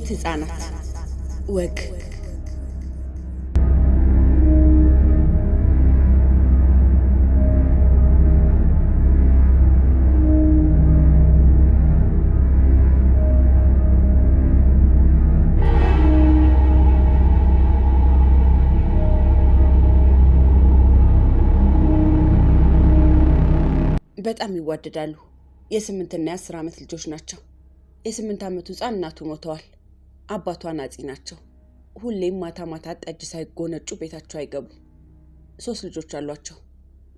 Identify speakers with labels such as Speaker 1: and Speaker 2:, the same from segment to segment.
Speaker 1: የስምንት ህፃናት ወግ። በጣም ይዋደዳሉ። የ8 እና የ10 ዓመት ልጆች ናቸው። የ8 ዓመቱ ህፃን እናቱ ሞተዋል። አባቷ ናጺ ናቸው። ሁሌም ማታ ማታ ጠጅ ሳይጎነጩ ቤታቸው አይገቡም። 3 ልጆች አሏቸው።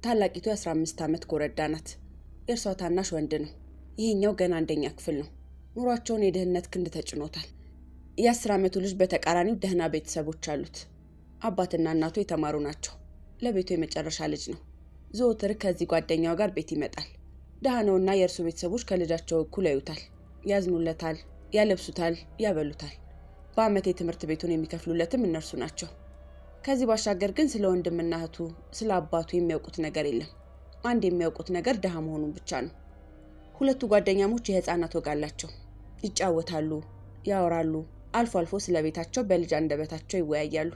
Speaker 1: ታላቂቱ የ15 ዓመት ጎረዳ ናት። የእርሷ ታናሽ ወንድ ነው። ይሄኛው ገና አንደኛ ክፍል ነው። ኑሯቸውን የድህነት ክንድ ተጭኖታል። የ10 ዓመቱ ልጅ በተቃራኒው ደህና ቤተሰቦች አሉት። አባትና እናቱ የተማሩ ናቸው። ለቤቱ የመጨረሻ ልጅ ነው። ዘወትር ከዚህ ጓደኛው ጋር ቤት ይመጣል። ደሃ ነውና የእርሱ ቤተሰቦች ከልጃቸው እኩል ያዩታል፣ ያዝኑለታል፣ ያለብሱታል፣ ያበሉታል። በአመት የትምህርት ቤቱን የሚከፍሉለትም እነርሱ ናቸው። ከዚህ ባሻገር ግን ስለ ወንድምና እህቱ ስለ አባቱ የሚያውቁት ነገር የለም። አንድ የሚያውቁት ነገር ደሃ መሆኑን ብቻ ነው። ሁለቱ ጓደኛሞች የህፃናት ወግ አላቸው። ይጫወታሉ፣ ያወራሉ፣ አልፎ አልፎ ስለ ቤታቸው በልጅ አንደበታቸው ይወያያሉ።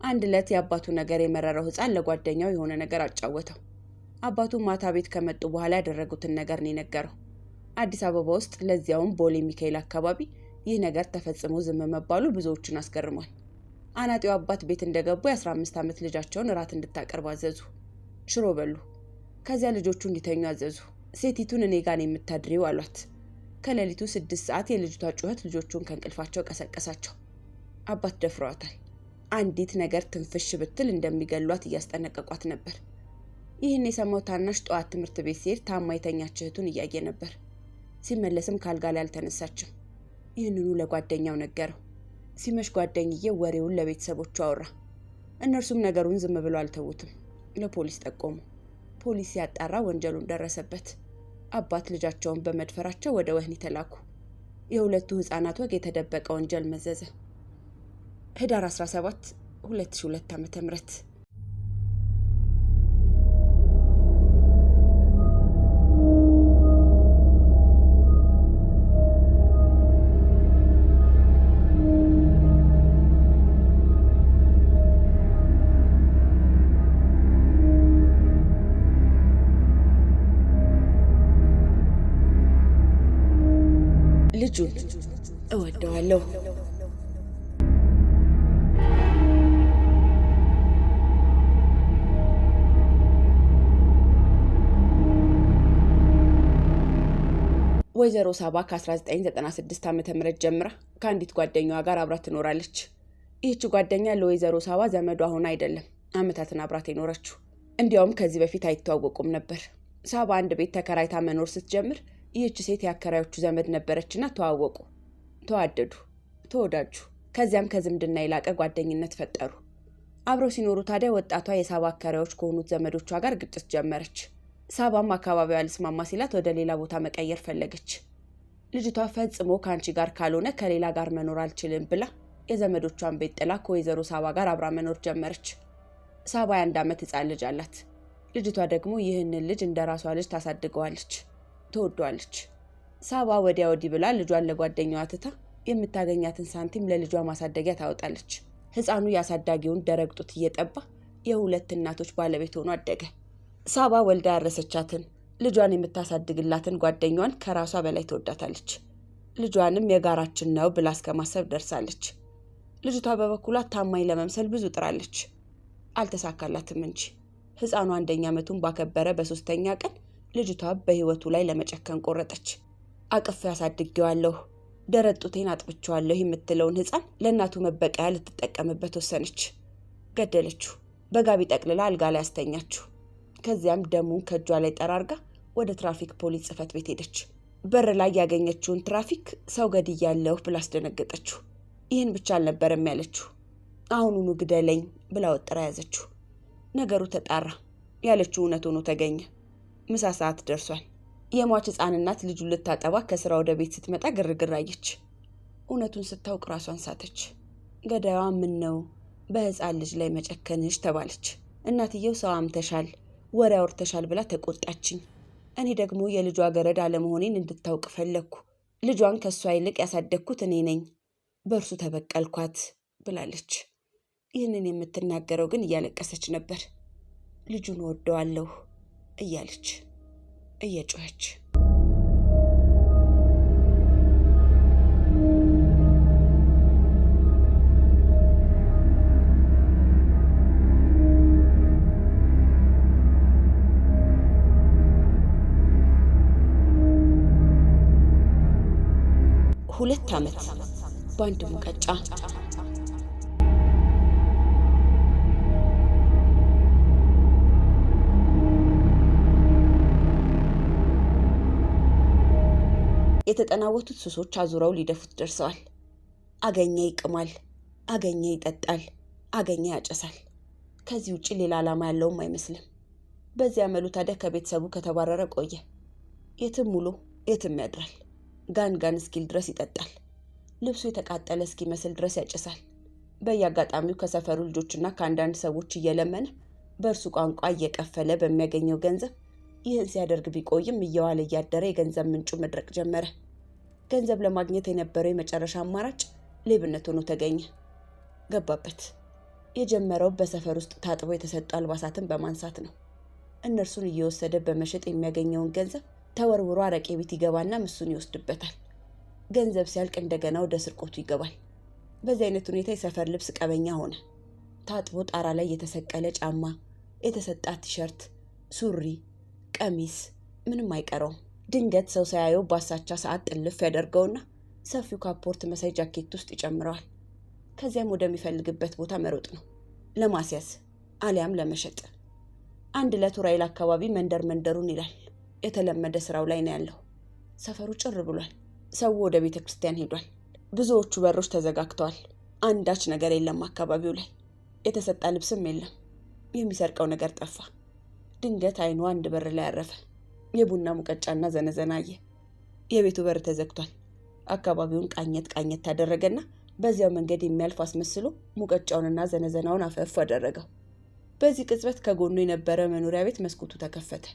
Speaker 1: አንድ ዕለት የአባቱ ነገር የመረረው ህፃን ለጓደኛው የሆነ ነገር አጫወተው። አባቱ ማታ ቤት ከመጡ በኋላ ያደረጉትን ነገር ነው የነገረው። አዲስ አበባ ውስጥ ለዚያውም ቦሌ ሚካኤል አካባቢ ይህ ነገር ተፈጽሞ ዝም መባሉ ብዙዎችን አስገርሟል። አናጢው አባት ቤት እንደገቡ የ15 ዓመት ልጃቸውን እራት እንድታቀርብ አዘዙ። ሽሮ በሉ። ከዚያ ልጆቹ እንዲተኙ አዘዙ። ሴቲቱን እኔ ጋር የምታድሪው አሏት። ከሌሊቱ 6 ሰዓት የልጅቷ ጩኸት ልጆቹን ከእንቅልፋቸው ቀሰቀሳቸው። አባት ደፍረዋታል። አንዲት ነገር ትንፍሽ ብትል እንደሚገሏት እያስጠነቀቋት ነበር። ይህን የሰማው ታናሽ ጠዋት ትምህርት ቤት ሲሄድ ታማ የተኛች እህቱን እያየ ነበር። ሲመለስም ካልጋ ላይ አልተነሳችም። ይህንኑ ለጓደኛው ነገረው። ሲመሽ ጓደኛዬ ወሬውን ለቤተሰቦቹ አወራ። እነርሱም ነገሩን ዝም ብሎ አልተውትም። ለፖሊስ ጠቆሙ። ፖሊስ ሲያጣራ ወንጀሉን ደረሰበት። አባት ልጃቸውን በመድፈራቸው ወደ ወህኒ ተላኩ። የሁለቱ ህፃናት ወግ የተደበቀ ወንጀል መዘዘ። ህዳር 17 2002 ዓ.ም ልጁን እወደዋለሁ። ወይዘሮ ሳባ ከ1996 ዓ.ም ጀምራ ከአንዲት ጓደኛዋ ጋር አብራ ትኖራለች። ይህች ጓደኛ ለወይዘሮ ሳባ ዘመዷ ሆና አይደለም አመታትን አብራት የኖረችው። እንዲያውም ከዚህ በፊት አይተዋወቁም ነበር። ሳባ አንድ ቤት ተከራይታ መኖር ስትጀምር ይህች ሴት ያከራዮቹ ዘመድ ነበረችና ተዋወቁ፣ ተዋደዱ፣ ተወዳጁ። ከዚያም ከዝምድና የላቀ ጓደኝነት ፈጠሩ። አብረው ሲኖሩ ታዲያ ወጣቷ የሳባ አከራዮች ከሆኑት ዘመዶቿ ጋር ግጭት ጀመረች። ሳባም አካባቢዋ አልስማማ ሲላት ወደ ሌላ ቦታ መቀየር ፈለገች። ልጅቷ ፈጽሞ ከአንቺ ጋር ካልሆነ ከሌላ ጋር መኖር አልችልም ብላ የዘመዶቿን ቤት ጥላ ከወይዘሮ ሳባ ጋር አብራ መኖር ጀመረች። ሳባ የ1 ዓመት ህፃን ልጅ አላት። ልጅቷ ደግሞ ይህንን ልጅ እንደ ራሷ ልጅ ታሳድገዋለች፣ ትወደዋለች። ሳባ ወዲያ ወዲህ ብላ ልጇን ለጓደኛዋ ትታ የምታገኛትን ሳንቲም ለልጇ ማሳደጊያ ታወጣለች። ህፃኑ ያሳዳጊውን ደረቅ ጡት እየጠባ የሁለት እናቶች ባለቤት ሆኖ አደገ። ሳባ ወልዳ ያረሰቻትን ልጇን የምታሳድግላትን ጓደኛዋን ከራሷ በላይ ትወዳታለች። ልጇንም የጋራችን ነው ብላ እስከማሰብ ደርሳለች። ልጅቷ በበኩሏ ታማኝ ለመምሰል ብዙ ጥራለች። አልተሳካላትም እንጂ ህፃኑ 1ኛ ዓመቱን ባከበረ በ3ኛ ቀን ልጅቷ በህይወቱ ላይ ለመጨከን ቆረጠች። አቅፍ ያሳድጌዋለሁ፣ ደረቅ ጡቴን አጥብቼዋለሁ የምትለውን ህፃን ለእናቱ መበቀያ ልትጠቀምበት ወሰነች። ገደለችው። በጋቢ ጠቅልላ አልጋ ላይ አስተኛችው። ከዚያም ደሙን ከእጇ ላይ ጠራርጋ ወደ ትራፊክ ፖሊስ ጽሕፈት ቤት ሄደች። በር ላይ ያገኘችውን ትራፊክ ሰው ገድያለሁ ብላ አስደነገጠችው። ይህን ብቻ አልነበረም ያለችው፣ አሁኑኑ ግደለኝ ብላ ወጥራ ያዘችው። ነገሩ ተጣራ። ያለችው እውነት ሆኖ ተገኘ። ምሳ ሰዓት ደርሷል። የሟች ህፃን እናት ልጁን ልታጠባ ከስራ ወደ ቤት ስትመጣ ግርግር አየች። እውነቱን ስታውቅ ራሷን ሳተች። ገዳይዋ ምን ነው በህፃን ልጅ ላይ መጨከንሽ ተባለች። እናትየው ሰው አምተሻል፣ ወሬ አውርተሻል ብላ ተቆጣችኝ። እኔ ደግሞ የልጇ ገረድ አለመሆኔን እንድታውቅ ፈለኩ። ልጇን ከሷ ይልቅ ያሳደግኩት እኔ ነኝ። በእርሱ ተበቀልኳት ብላለች። ይህንን የምትናገረው ግን እያለቀሰች ነበር። ልጁን ወደዋለሁ እያለች እየጮኸች። ሁለት ዓመት በአንድ ሙቀጫ። የተጠናወቱት ሱሶች አዙረው ሊደፉት ደርሰዋል። አገኘ ይቅማል፣ አገኘ ይጠጣል፣ አገኘ ያጨሳል። ከዚህ ውጪ ሌላ ዓላማ ያለውም አይመስልም። በዚህ አመሉ ታዲያ ከቤተሰቡ ከተባረረ ቆየ። የትም ውሎ የትም ያድራል። ጋን እስኪል ድረስ ይጠጣል። ልብሱ የተቃጠለ እስኪመስል ድረስ ያጨሳል። በየአጋጣሚው ከሰፈሩ ልጆችና ከአንዳንድ ሰዎች እየለመነ በእርሱ ቋንቋ እየከፈለ በሚያገኘው ገንዘብ ይህን ሲያደርግ ቢቆይም እየዋለ እያደረ የገንዘብ ምንጩ መድረቅ ጀመረ። ገንዘብ ለማግኘት የነበረው የመጨረሻ አማራጭ ሌብነት ሆኖ ተገኘ። ገባበት። የጀመረው በሰፈር ውስጥ ታጥበው የተሰጡ አልባሳትን በማንሳት ነው። እነርሱን እየወሰደ በመሸጥ የሚያገኘውን ገንዘብ ተወርውሮ አረቄ ቤት ይገባና ምሱን ይወስድበታል። ገንዘብ ሲያልቅ እንደገና ወደ ስርቆቱ ይገባል። በዚህ አይነት ሁኔታ የሰፈር ልብስ ቀበኛ ሆነ። ታጥቦ ጣራ ላይ የተሰቀለ ጫማ፣ የተሰጣ ቲሸርት፣ ሱሪ፣ ቀሚስ ምንም አይቀረውም። ድንገት ሰው ሳያየው ባሳቻ ሰዓት ጥልፍ ያደርገውና ሰፊው ካፖርት መሳይ ጃኬት ውስጥ ይጨምረዋል። ከዚያም ወደሚፈልግበት ቦታ መሮጥ ነው፣ ለማስያዝ አሊያም ለመሸጥ። አንድ ለቱራይል አካባቢ መንደሩን ይላል። የተለመደ ስራው ላይ ነው ያለው። ሰፈሩ ጭር ብሏል። ሰው ወደ ቤተ ክርስቲያን ሄዷል። ብዙዎቹ በሮች ተዘጋግተዋል። አንዳች ነገር የለም አካባቢው ላይ። የተሰጣ ልብስም የለም። የሚሰርቀው ነገር ጠፋ። ድንገት አይኑ አንድ በር ላይ አረፈ። የቡና ሙቀጫና ዘነዘና አየ። የቤቱ በር ተዘግቷል። አካባቢውን ቃኘት ታደረገና በዚያው መንገድ የሚያልፍ አስመስሎ ሙቀጫውንና ዘነዘናውን አፈፍ አደረገው። በዚህ ቅጽበት ከጎኑ የነበረ መኖሪያ ቤት መስኮቱ ተከፈተ።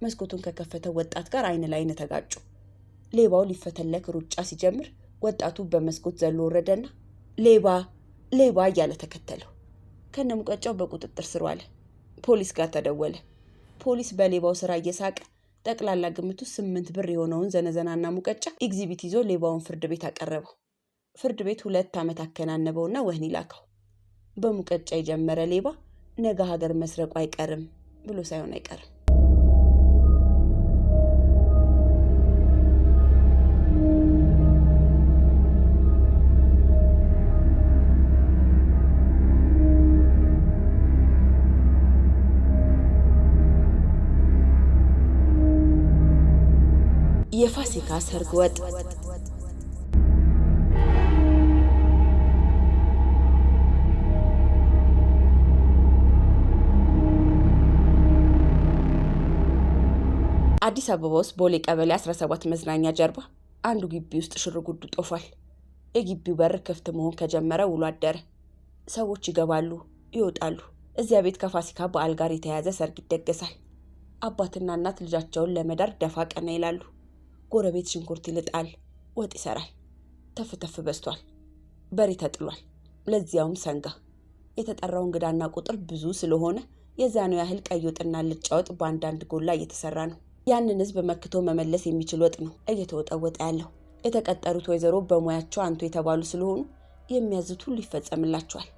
Speaker 1: መስኮቱን ከከፈተ ወጣት ጋር አይን ለአይን ተጋጩ። ሌባው ሊፈተለክ ሩጫ ሲጀምር ወጣቱ በመስኮት ዘሎ ወረደና ሌባ እያለ ተከተለው። ከነሙቀጫው በቁጥጥር ስር ዋለ። ፖሊስ ጋር ተደወለ። ፖሊስ በሌባው ስራ እየሳቀ ጠቅላላ ግምቱ 8 ብር የሆነውን ዘነዘናና ሙቀጫ ኤግዚቢት ይዞ ሌባውን ፍርድ ቤት አቀረበው። ፍርድ ቤት 2 ዓመት አከናነበውና ወህኒ ላከው። በሙቀጫ የጀመረ ሌባ ነገ ሀገር መስረቁ አይቀርም ብሎ ሳይሆን አይቀርም። የፋሲካ ሰርግ ወጥ። አዲስ አበባ ውስጥ ቦሌ ቀበሌ 17 መዝናኛ ጀርባ አንዱ ግቢ ውስጥ ሽርጉዱ ጦፏል። የግቢው በር ክፍት መሆን ከጀመረ ውሎ አደረ። ሰዎች ይገባሉ፣ ይወጣሉ። እዚያ ቤት ከፋሲካ በዓል ጋር የተያያዘ ሰርግ ይደገሳል። አባትና እናት ልጃቸውን ለመዳር ደፋ ቀና ይላሉ። ጎረቤት ሽንኩርት ይልጣል፣ ወጥ ይሰራል። ተፍተፍ በስቷል። በሬ ተጥሏል፣ ለዚያውም ሰንጋ። የተጠራው እንግዳና ቁጥር ብዙ ስለሆነ የዛኑ ያህል ቀይ ወጥና አልጫ ወጥ በአንዳንድ ጎላ እየተሰራ ነው። ያንን ህዝብ መክቶ መመለስ የሚችል ወጥ ነው እየተወጠወጠ ያለው። የተቀጠሩት ወይዘሮ በሙያቸው አንቱ የተባሉ ስለሆኑ የሚያዙት ሁሉ ይፈጸምላቸዋል።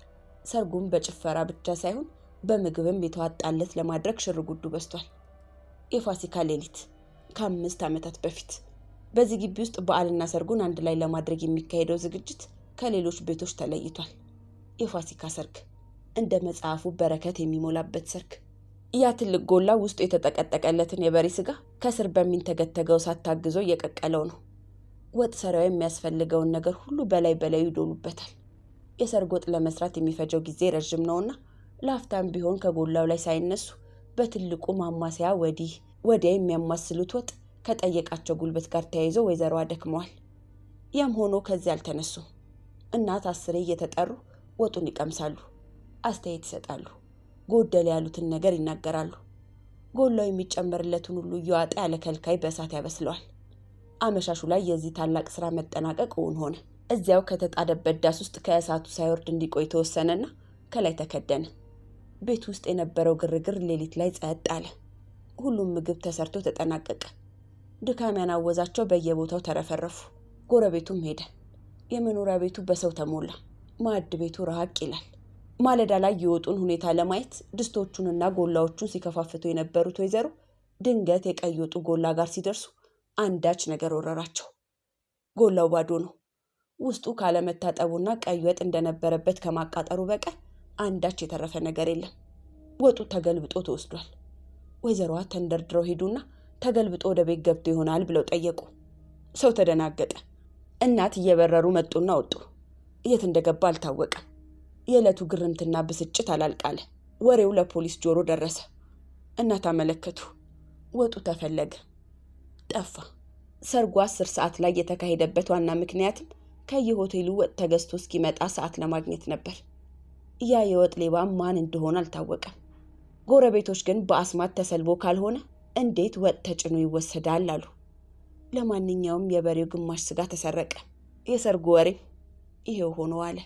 Speaker 1: ሰርጉም በጭፈራ ብቻ ሳይሆን በምግብም የተዋጣለት ለማድረግ ሽርጉዱ በስቷል። የፋሲካ ሌሊት ከ5 ዓመታት በፊት በዚህ ግቢ ውስጥ በዓልና ሰርጉን አንድ ላይ ለማድረግ የሚካሄደው ዝግጅት ከሌሎች ቤቶች ተለይቷል። የፋሲካ ሰርግ እንደ መጽሐፉ በረከት የሚሞላበት ሰርግ። ያ ትልቅ ጎላ ውስጡ የተጠቀጠቀለትን የበሬ ስጋ ከስር በሚንተገተገው እሳት ታግዞ እየቀቀለው ነው። ወጥ ሰሪያው የሚያስፈልገውን ነገር ሁሉ በላዩ ይዶሉበታል። የሰርግ ወጥ ለመስራት የሚፈጀው ጊዜ ረጅም ነውና ለአፍታም ቢሆን ከጎላው ላይ ሳይነሱ በትልቁ ማማሰያ ወዲያ የሚያማስሉት ወጥ ከጠየቃቸው ጉልበት ጋር ተያይዞ ወይዘሮዋ ደክመዋል። ያም ሆኖ ከዚህ አልተነሱም። እናት 10 እየተጠሩ ወጡን ይቀምሳሉ፣ አስተያየት ይሰጣሉ፣ ጎደለ ያሉትን ነገር ይናገራሉ። ጎላው የሚጨመርለትን ሁሉ እየዋጠ ያለ ከልካይ በእሳት ያበስለዋል። አመሻሹ ላይ የዚህ ታላቅ ስራ መጠናቀቅ እውን ሆነ። እዚያው ከተጣደበት ዳስ ውስጥ ከእሳቱ ሳይወርድ እንዲቆይ ተወሰነና ከላይ ተከደነ። ቤት ውስጥ የነበረው ግርግር ሌሊት ላይ ጸጥ አለ። ሁሉም ምግብ ተሰርቶ ተጠናቀቀ። ድካም ያናወዛቸው በየቦታው ተረፈረፉ። ጎረቤቱም ሄደ። የመኖሪያ ቤቱ በሰው ተሞላ። ማዕድ ቤቱ ራቅ ይላል። ማለዳ ላይ የወጡን ሁኔታ ለማየት ድስቶቹንና ጎላዎቹን ሲከፋፍቱ የነበሩት ወይዘሮ ድንገት የቀይ ወጡ ጎላ ጋር ሲደርሱ አንዳች ነገር ወረራቸው። ጎላው ባዶ ነው። ውስጡ ካለመታጠቡና ቀይ ወጥ እንደነበረበት ከማቃጠሩ በቀር አንዳች የተረፈ ነገር የለም። ወጡ ተገልብጦ ተወስዷል። ወይዘሮዋ ተንደርድረው ሄዱና ተገልብጦ ወደ ቤት ገብቶ ይሆናል ብለው ጠየቁ። ሰው ተደናገጠ። እናት እየበረሩ መጡና ወጡ። የት እንደገባ አልታወቀም። የዕለቱ ግርምትና ብስጭት አላልቃለ። ወሬው ለፖሊስ ጆሮ ደረሰ። እናት አመለከቱ። ወጡ ተፈለገ፣ ጠፋ። ሰርጉ 10 ሰዓት ላይ የተካሄደበት ዋና ምክንያትም ከየሆቴሉ ወጥ ተገዝቶ እስኪመጣ ሰዓት ለማግኘት ነበር። ያ የወጥ ሌባ ማን እንደሆነ አልታወቀም። ጎረቤቶች ግን በአስማት ተሰልቦ ካልሆነ እንዴት ወጥ ተጭኖ ይወሰዳል አሉ። ለማንኛውም የበሬው ግማሽ ስጋ ተሰረቀ። የሰርጉ ወሬ ይሄው ሆኖ አለ።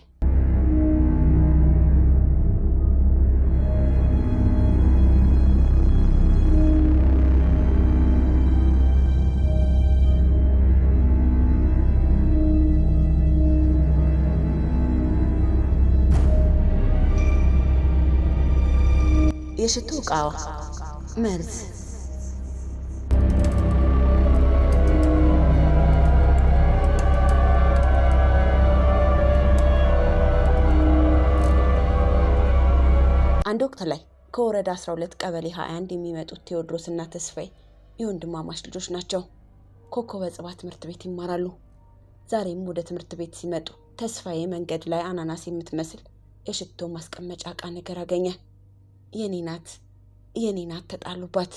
Speaker 1: የሽቶ ዕቃዋ መርዝ። አንድ ወቅት ላይ ከወረዳ 12 ቀበሌ 21 የሚመጡት ቴዎድሮስና ተስፋዬ የወንድማማች ልጆች ናቸው። ኮከበ ጽባ ትምህርት ቤት ይማራሉ። ዛሬም ወደ ትምህርት ቤት ሲመጡ ተስፋዬ መንገድ ላይ አናናስ የምትመስል የሽቶ ማስቀመጫ ዕቃ ነገር አገኘ። የኔ ናት ተጣሉባት።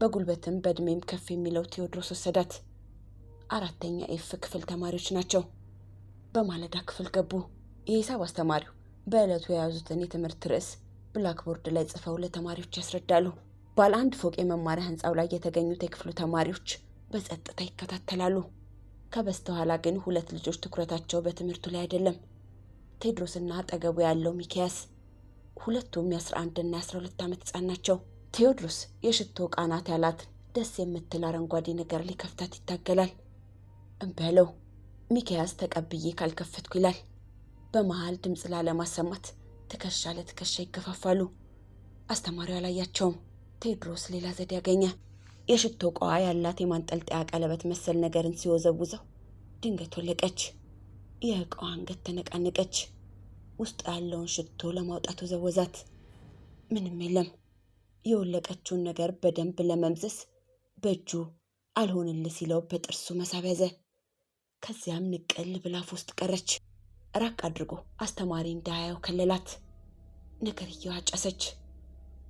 Speaker 1: በጉልበትም በእድሜም ከፍ የሚለው ቴዎድሮስ ወሰዳት። 4ኛ ኤፍ ክፍል ተማሪዎች ናቸው። በማለዳ ክፍል ገቡ። የሂሳብ አስተማሪው በዕለቱ የያዙትን የትምህርት ርዕስ ብላክቦርድ ላይ ጽፈው ለተማሪዎች ያስረዳሉ። ባለ 1 ፎቅ የመማሪያ ህንፃው ላይ የተገኙት የክፍሉ ተማሪዎች በጸጥታ ይከታተላሉ። ከበስተኋላ ግን 2 ልጆች ትኩረታቸው በትምህርቱ ላይ አይደለም። ቴዎድሮስና አጠገቡ ያለው ሚኪያስ። ሁለቱም የ11 እና 12 ዓመት ህፃን ናቸው። ቴዎድሮስ የሽቶ ዕቃ ናት ያላትን ደስ የምትል አረንጓዴ ነገር ሊከፍታት ይታገላል። እንበለው ሚኪያስ ተቀብዬ ካልከፈትኩ ይላል። በመሃል ድምፅ ላለማሰማት ትከሻ ለትከሻ ይገፋፋሉ። አስተማሪው አላያቸውም። ቴዎድሮስ ሌላ ዘዴ ያገኘ። የሽቶ ዕቃዋ ያላት የማንጠልጠያ ቀለበት መሰል ነገርን ሲወዘውዘው ድንገት ወለቀች። የዕቃዋ አንገት ተነቃነቀች። ውስጥ ያለውን ሽቶ ለማውጣት ወዘወዛት። ምንም የለም። የወለቀችውን ነገር በደንብ ለመምዘስ በእጁ አልሆንልህ ሲለው በጥርሱ መሳብ ያዘ። ከዚያም ንቅል ብላ አፍ ውስጥ ቀረች። ራቅ አድርጎ አስተማሪ እንዳያየው ከለላት። ነገርየው አጨሰች።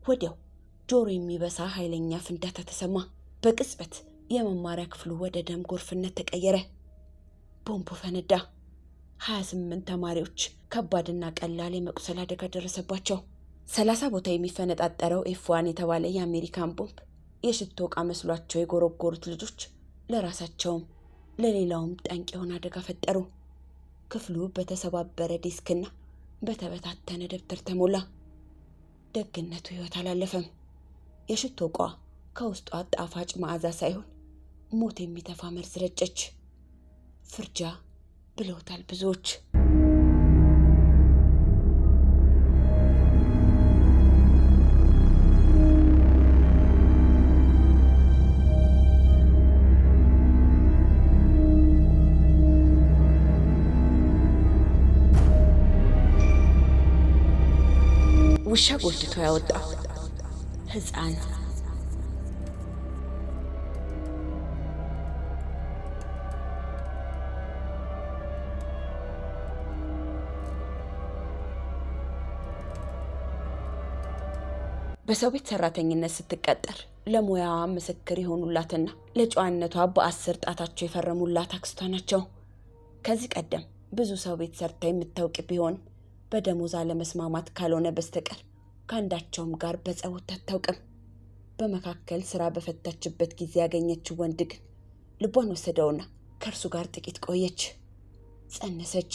Speaker 1: ወዲያው ጆሮ የሚበሳ ኃይለኛ ፍንዳታ ተሰማ። በቅጽበት የመማሪያ ክፍሉ ወደ ደም ጎርፍነት ተቀየረ። ቦምቡ ፈነዳ። 28 ተማሪዎች ከባድና ቀላል የመቁሰል አደጋ ደረሰባቸው። 30 ቦታ የሚፈነጣጠረው ኤፍ1 የተባለ የአሜሪካን ቦምብ የሽቶ ዕቃ መስሏቸው የጎረጎሩት ልጆች ለራሳቸውም ለሌላውም ጠንቅ የሆነ አደጋ ፈጠሩ። ክፍሉ በተሰባበረ ዲስክና በተበታተነ ደብተር ተሞላ። ደግነቱ ሕይወት አላለፈም። የሽቶ ዕቃዋ ከውስጧ ጣፋጭ መዓዛ ሳይሆን ሞት የሚተፋ መርዝ ረጨች። ፍርጃ ብለውታል ብዙዎች። ውሻ ጎትቶ ያወጣው ሕፃን። በሰው ቤት ሰራተኝነት ስትቀጠር ለሙያዋ ምስክር የሆኑላትና ለጨዋነቷ በ10 ጣታቸው የፈረሙላት አክስቷ ናቸው። ከዚህ ቀደም ብዙ ሰው ቤት ሰርታ የምታውቅ ቢሆንም በደሞዝ አለመስማማት ካልሆነ በስተቀር ከአንዳቸውም ጋር በጸውት አታውቅም። በመካከል ስራ በፈታችበት ጊዜ ያገኘችው ወንድ ግን ልቧን ወሰደውና ከእርሱ ጋር ጥቂት ቆየች። ጸነሰች።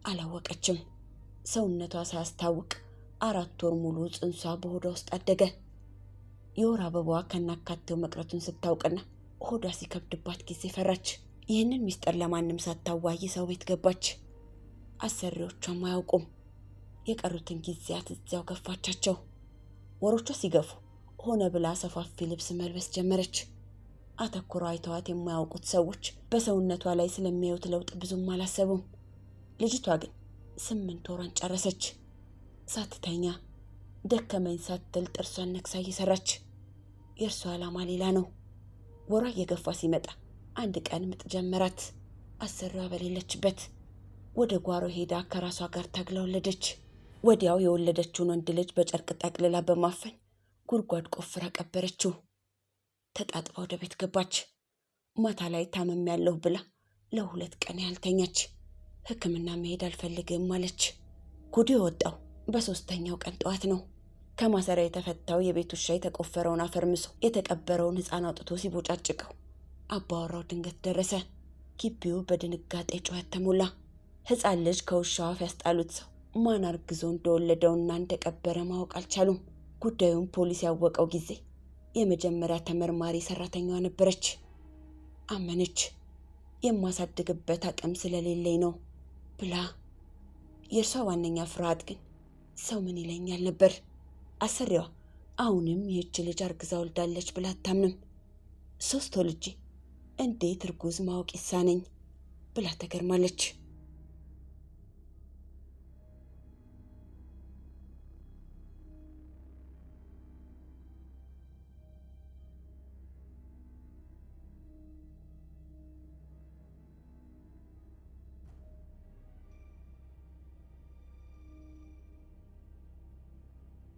Speaker 1: አላወቀችም። ሰውነቷ ሳያስታውቅ 4 ወር ሙሉ ጽንሷ በሆዷ ውስጥ አደገ። የወር አበባዋ ከናካቴው መቅረቱን ስታውቅና ሆዷ ሲከብድባት ጊዜ ፈራች። ይህንን ሚስጥር ለማንም ሳታዋይ ሰው ቤት ገባች። አሰሪዎቿም አያውቁም። የቀሩትን ጊዜያት እዚያው ገፋቻቸው። ወሮቿ ሲገፉ ሆነ ብላ ሰፋፊ ልብስ መልበስ ጀመረች። አተኩረው አይተዋት የማያውቁት ሰዎች በሰውነቷ ላይ ስለሚያዩት ለውጥ ብዙም አላሰቡም። ልጅቷ ግን 8 ወሯን ጨረሰች። ሳትተኛ ደከመኝ ሳትል ጥርሷን ነክሳ እየሰራች። የእርሷ ዓላማ ሌላ ነው። ወሯ እየገፋ ሲመጣ አንድ ቀን ምጥ ጀመራት። አሰሪዋ በሌለችበት ወደ ጓሮ ሄዳ ከራሷ ጋር ታግላ ወለደች። ወዲያው የወለደችውን ወንድ ልጅ በጨርቅ ጠቅልላ በማፈን ጉድጓድ ቆፍራ ቀበረችው። ተጣጥባ ወደ ቤት ገባች። ማታ ላይ ታመም ያለሁ ብላ ለ2 ቀን ያልተኛች። ሕክምና መሄድ አልፈልግም አለች። ጉዱ የወጣው በ3ኛው ቀን ጠዋት ነው። ከማሰሪያ የተፈታው የቤት ውሻ የተቆፈረውን አፈርምሶ የተቀበረውን ሕፃን አውጥቶ ሲቦጫጭቀው አባወራው ድንገት ደረሰ። ግቢው በድንጋጤ ጩኸት ተሞላ። ሕፃን ልጅ ከውሻው አፍ ያስጣሉት ሰው ማን አርግዞ እንደወለደውና እንደቀበረ ማወቅ አልቻሉም። ጉዳዩን ፖሊስ ያወቀው ጊዜ የመጀመሪያ ተመርማሪ ሰራተኛዋ ነበረች። አመነች። የማሳድግበት አቅም ስለሌለኝ ነው ብላ። የእርሷ ዋነኛ ፍርሃት ግን ሰው ምን ይለኛል ነበር። አሰሪዋ አሁንም ይህች ልጅ አርግዛ ወልዳለች ብላ አታምንም። 3 ወልጄ እንዴት እርጉዝ ማወቅ ይሳነኝ ብላ ተገርማለች።